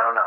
don't know.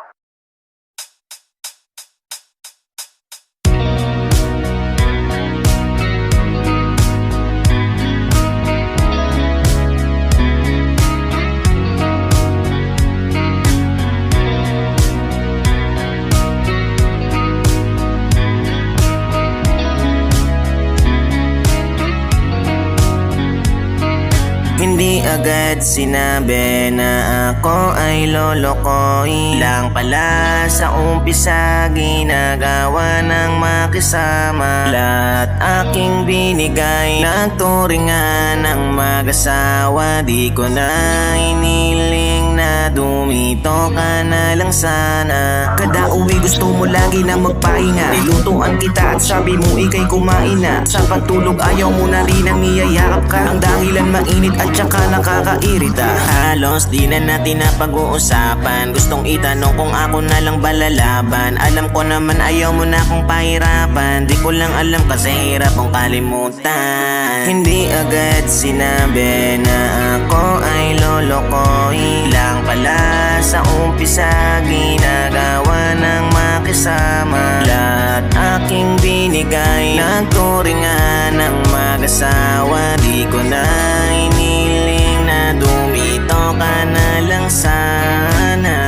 Hindi agad sinabi na ako ay lolokoy lang pala sa umpisa, ginagawa ng makisama. Lahat aking binigay, nagturingan ng mag-asawa. Di ko na iniling na dumito ka na lang sana. Kada uwi gusto mo lagi na magpahinga, nilutuan kita at sabi mo ikay kumain na. Sa pagtulog ayaw mo na rin ang niyayakap ka, ang dahilan mainit at tsaka nakakairita. Halos di na natin na pag-uusapan, gustong itanong kung ako na lang balalaban. Alam ko naman ayaw mo na akong pahirapan, di ko lang alam kasi hirap ang kalimutan. Hindi agad sinabi na ako ay lolokoy lang pala sa umpisa, ginagawa ng makisama. Lahat aking binigay, nagturingan ng mag-asawa. Di ko na iniling na dumito ka na lang sana.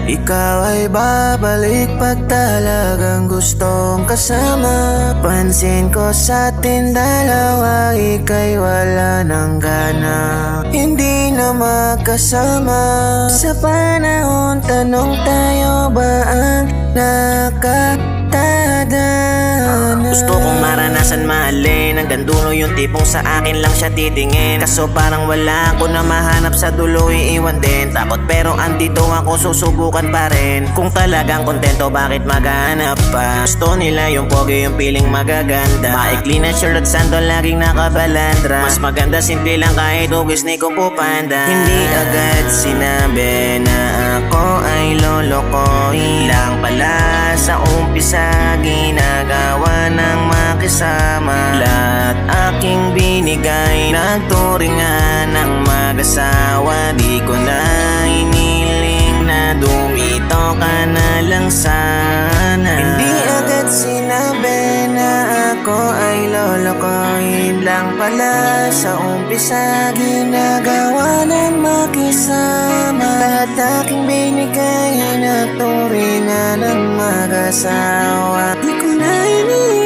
Ikaw ay babalik pag talagang gustong kasama. Pansin ko sa atin dalawa, ika'y wala ng gana. Hindi na magkasama sa panahon, tanong tayo ba ang nakatadana? Gusto kong maranasan mahalin hanggang dulo, yung tipong sa akin lang siya titingin. Kaso parang wala ako na mahanap sa dulo, iiwan din. Takot pero andito ako, susubukan pa rin. Kung talagang kontento bakit maghanap pa? Gusto nila yung pogi, yung piling magaganda, maikli na shirt at sandal, laging nakabalandra. Mas maganda simple lang kahit ugis ni Kung Panda. Hindi agad sinabi na ako ay lolokoy lang pala sa umpisa, ginagawa ng makisama. Lahat aking binigay, nagturingan ng mag-asawa. Di ko na iniling na dumito ka na lang sana. Hindi agad sinabi na ako ay lolokoy lang pala sa umpisa, ginagawa ng makisama. Lahat aking binigay, nagturingan ng mag-asawa. Di ko na iniling